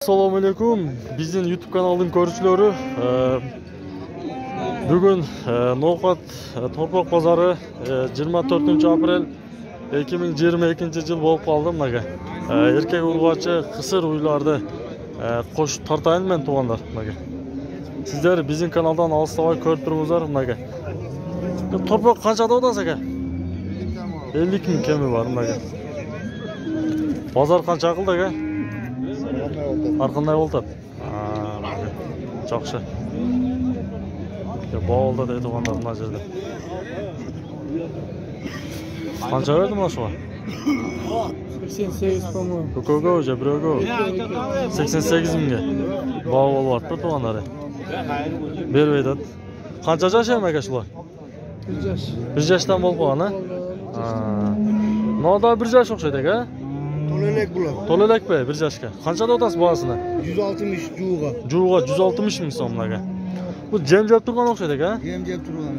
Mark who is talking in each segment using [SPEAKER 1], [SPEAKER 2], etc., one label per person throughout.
[SPEAKER 1] Assalomu alaykum. Bizning YouTube kanalının ko'ruvchilari. Bugun No'xat Torpoq bozori 24-aprel 2022-yil bo'lib qoldi. Mana erkak urg'ochi qisir uylarda qo'shib tartayin men tuvanlar. Mana sizlar bizning kanaldan olsavoy ko'rib turibsizlar. Mana Torpoq qancha dodasi aka? 50 ming kemi var. Mana bozor qancha qildi aka? Arqanday oldu. Жақсы. Bağolda deydi oğanlar mına жерде. Qancha verdi mana şuға?
[SPEAKER 2] 88 по-моему.
[SPEAKER 1] Көкөгі өже, біреугі. 88 мыңға. Bağ olup attı tuğanları. Бербейді. Qancha жашайм aka şular?
[SPEAKER 2] 1 yaş.
[SPEAKER 1] 1 yaştan болып qoğan, ha? Noda 1 yaş oqşaydı aka?
[SPEAKER 2] Tolelek bular.
[SPEAKER 1] Tolelek be 1 yaşka. Qancha otası bağısına?
[SPEAKER 2] 160 juğuğa.
[SPEAKER 1] Juğuğa 160 ming so'm aka. Bu jemjab turgan o'xshaydi aka?
[SPEAKER 2] Jemjab turgan.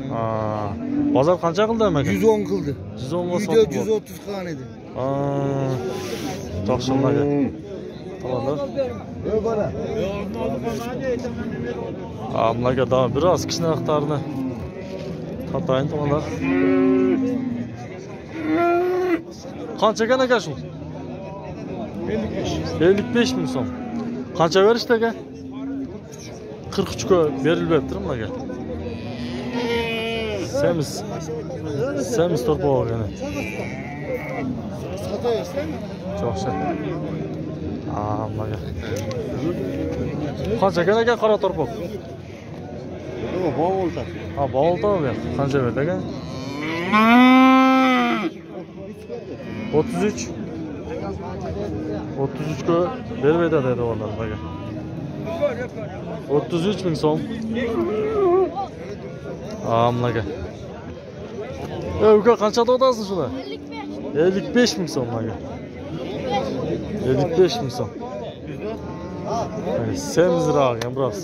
[SPEAKER 1] Bozor qancha qildi aka?
[SPEAKER 2] 110 qildi.
[SPEAKER 1] 110 ga
[SPEAKER 2] sotdi. 130 qilgan edi.
[SPEAKER 1] Yaxshi aka. Tamamlar.
[SPEAKER 2] Yo'q bola.
[SPEAKER 1] Amlaga da biraz kishnaxtarni tatayin tamamlar. Qancha ekan aka shu? 55 ming so'm. Qancha berishdi aka? 43 ga berilibdir aka. Semiz torpoq yana. Yaxshi. Aka. Qancha ekan aka qora torpoq?
[SPEAKER 2] Bağolda.
[SPEAKER 1] Bağolda mı? Qancha berdi aka? 33 ga bermedi dedi onlar aka. 33 ming so'm. Aka. Uka qancha odasın şuna? 55 ming so'm aka. 55 ming so'm. Semizroq ham biroz.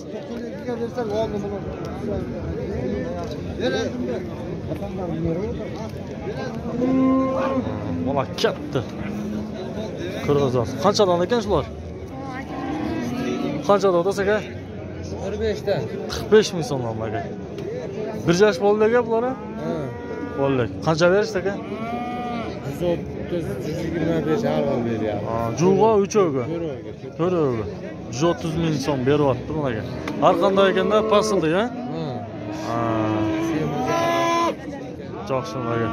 [SPEAKER 1] Mana katta. Qirg'izlar. Qanchadan ekan shular? Qancha odasi aka?
[SPEAKER 2] 45 ta.
[SPEAKER 1] 45 ming so'm aka. 1 yaş bo'ldi aka bular? Ha. Bo'ldi. Qancha berishdi aka?
[SPEAKER 2] 130-125 har xil beryapti.
[SPEAKER 1] Juğ'a 3 o'ga. 4 o'ga. 130 ming so'm beryapti mana aka. Har qanday ekanda pasildi, ha? Yaxshi aka.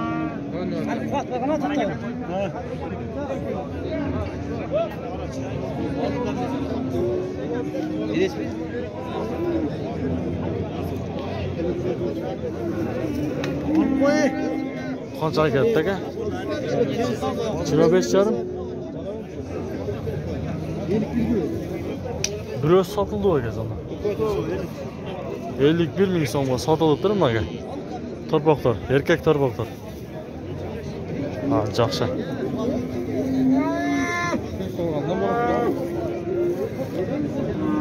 [SPEAKER 1] Qancha ketdi aka? 25 yarım. Biraz satıldı o aka sana. 51 ming so'mga sotilibdir aka. Torpoqlar, erkak torpoqlar. Yaxshi.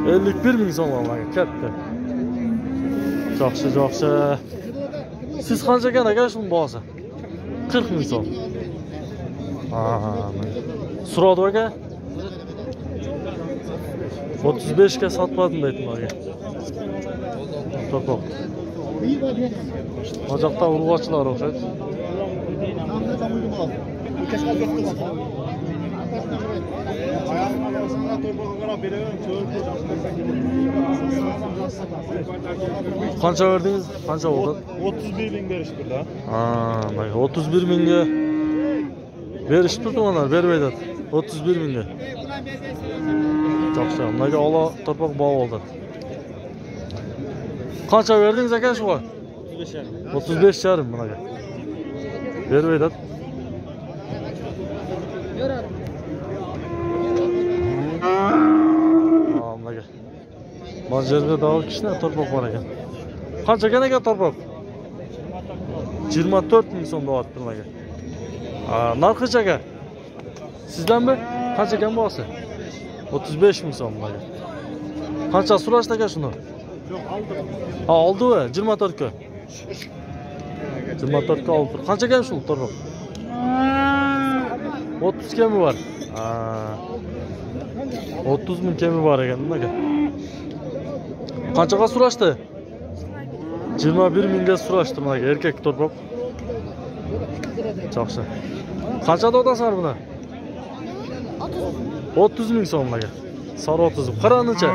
[SPEAKER 1] 51 ming so'm aka, katta. Yaxshi. Siz qancha ekan aka shuni bozi? 40 ming so'm. So'radi aka. 35 ga sotmadim deydim aka. Torpoq. Ocaqda urg'ochilar o'xshaydi. Qancha verdingiz? Qancha oldu?
[SPEAKER 2] 31 ming berishdi.
[SPEAKER 1] 31 mingga berishdi to'g'rilar, bermaydi. 31 mingga. Yaxshi, nimaga ola torpoq bog' oldi. Qancha verdingiz aka shuga? 35 yarim bunaga. Bermaydi. Nimaga? Mana yerda davom kishna torpoq bor ekan. Qancha ekan aka torpoq? 24 ming so'm deyapti bunaga. Narxi aka? Sizdanmi? Qancha ekan bo'lsa? 35 ming so'm bunaga. Qancha so'rashdi aka shuni?
[SPEAKER 2] Yo'q, oldim.
[SPEAKER 1] Oldi va 24 ga. 24 ga oldi. Qancha ekan shu torpoq? 30 kemi var. 30 ming kemi var ekan nimaga? Qanchaga so'rashdi? 21 mingga so'rashdi nimaga? Erkak torpoq. Yaxshi. Qanchada otasan buni? 30 ming so'm nimaga? Sari 30. Qiranicha.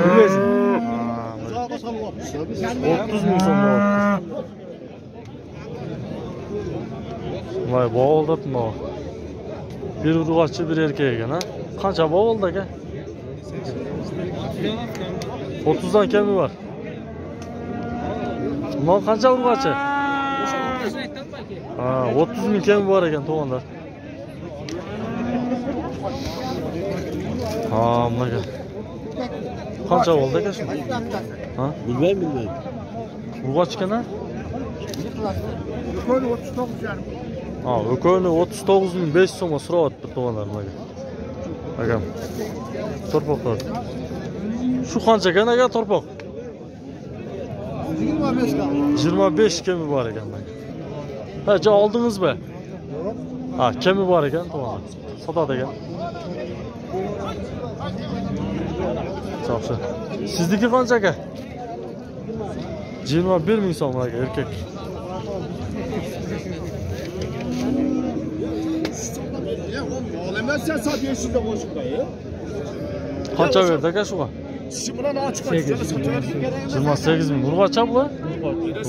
[SPEAKER 1] Bilmaysiz. 30 ming so'm. Vay boğuldu mı? Bir urg'ochi bir erkek ekan ha. Qancha boğuldu aka? 30dan kemi var. Bundan qancha urg'ochi? 30 ming kemi var ekan to'g'onlar. Nimaga? Qancha bo'ldi aka shu? Bilmayman. Urg'och ekan ha? Ökönü 39.500 so'mga so'rayapti to'g'onlar nimaga? Akam. Torpoqlar. Shu qancha ekan aka torpoq? 25 kemi bor ekan. Ha, jo oldingizmi? Ha, kemi bor ekan to'g'onlar. Sotadi ekan. Yaxshi. Sizniki qancha aka? 21 ming so'm aka erkak.
[SPEAKER 2] Sen saat yeşilde koşuklayı.
[SPEAKER 1] Qancha berdi aka shuga?
[SPEAKER 2] Şimdi buna ne çıkar?
[SPEAKER 1] 28 ming. Urg'ochi bu?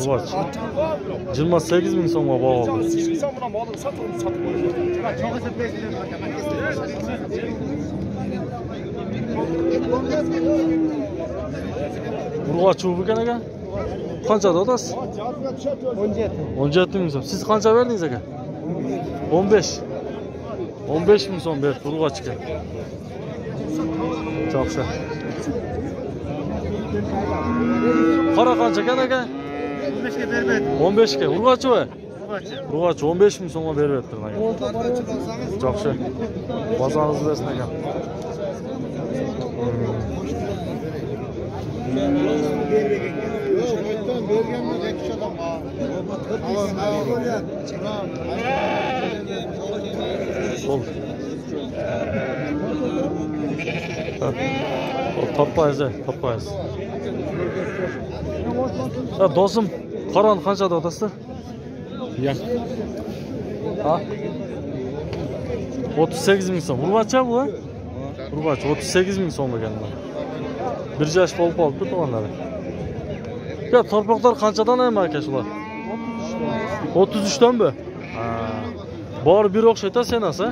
[SPEAKER 1] Urg'ochi. 28 ming so'mga boğuldu.
[SPEAKER 2] Sen buna malını satıp
[SPEAKER 1] Urg'ochi bu ekan aka? Qanchada otasiz? 17 ming so'm. Siz qancha berdingiz aka? 15. 15 ming so'm berdi urg'ochiga. Yaxshi. Qora qancha ekan aka?
[SPEAKER 2] 15'e vermedi.
[SPEAKER 1] 15 ga. Urg'ochi va? Urg'ochi 15 ming so'mga berib berdi aka. Yaxshi. Bozoringizni bersin aka. Sol. Topayız. Ha, do'stim, qaron qanchada otasi? Ya. Ha? 38 ming so'm. Urg'ochi bu? Urg'ochi 38 ming so'm ekan. Bir yaş bo'lib qolibdi to'g'onlari. Ya torpoqlar qanchadan ham aka shular? 33 dan mi? Bor bir o'xshayta senasi?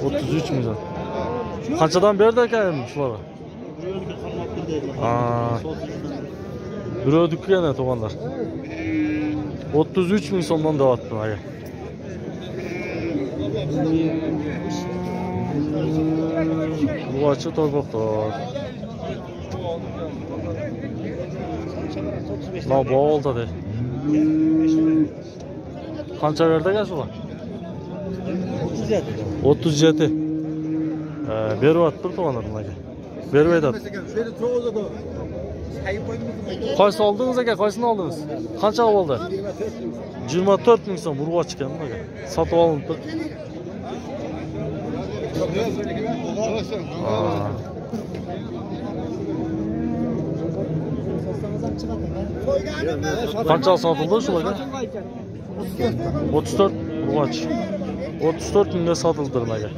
[SPEAKER 1] 33 ming so'm. Qanchadan berdi aka shularga? Birovniki yana to'g'onlar. 33 ming so'mdan deyaptim aka. Urg'ochi torpoqlar. La boğuldu de. Qancha berdi aka shuga? 37. Beryapti to'g'onlar nimaga? Berib aytadi. Qaysi oldingiz aka? Qaysini oldingiz? Qancha bo'ldi? 24 ming so'm urg'och ekan nimaga? Sotib olindi. Qancha sotildi shularga? 34 urg'och. 34 mingga sotildi nimaga?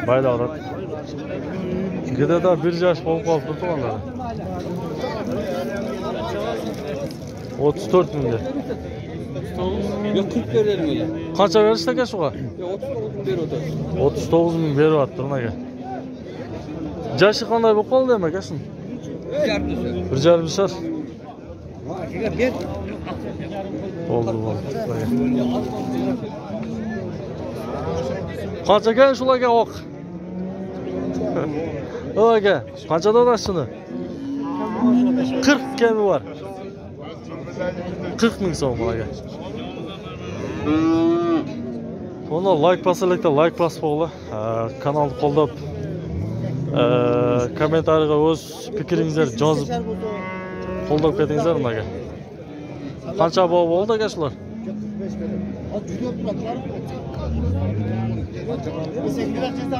[SPEAKER 1] Baylavrat. Gidada bir yaş bo'lib qolibdi to'g'onlar. 34 mingga.
[SPEAKER 3] Yok 40 verelim öyle.
[SPEAKER 1] Qancha berishdi aka shuga?
[SPEAKER 3] Ya 39 ming berib o'tadi.
[SPEAKER 1] 39 ming beryapti nimaga? Jashi qanday bo'lib qoldi ham aka shuni? 1,5 shar. Oldu. Qancha ekan shularga oq? O aka, qanchada olasiz shuni? 40 kemi var. 40 ming so'm aka. Ona like basalikda like bosib qo'yinglar. Kanalni qo'llab kommentariyaga o'z fikringizni yozib qo'llab ketingizlar nimaga. Qancha bo'ldi aka shular?
[SPEAKER 2] 25 verir. Az juda turadi. 18 lira ceza.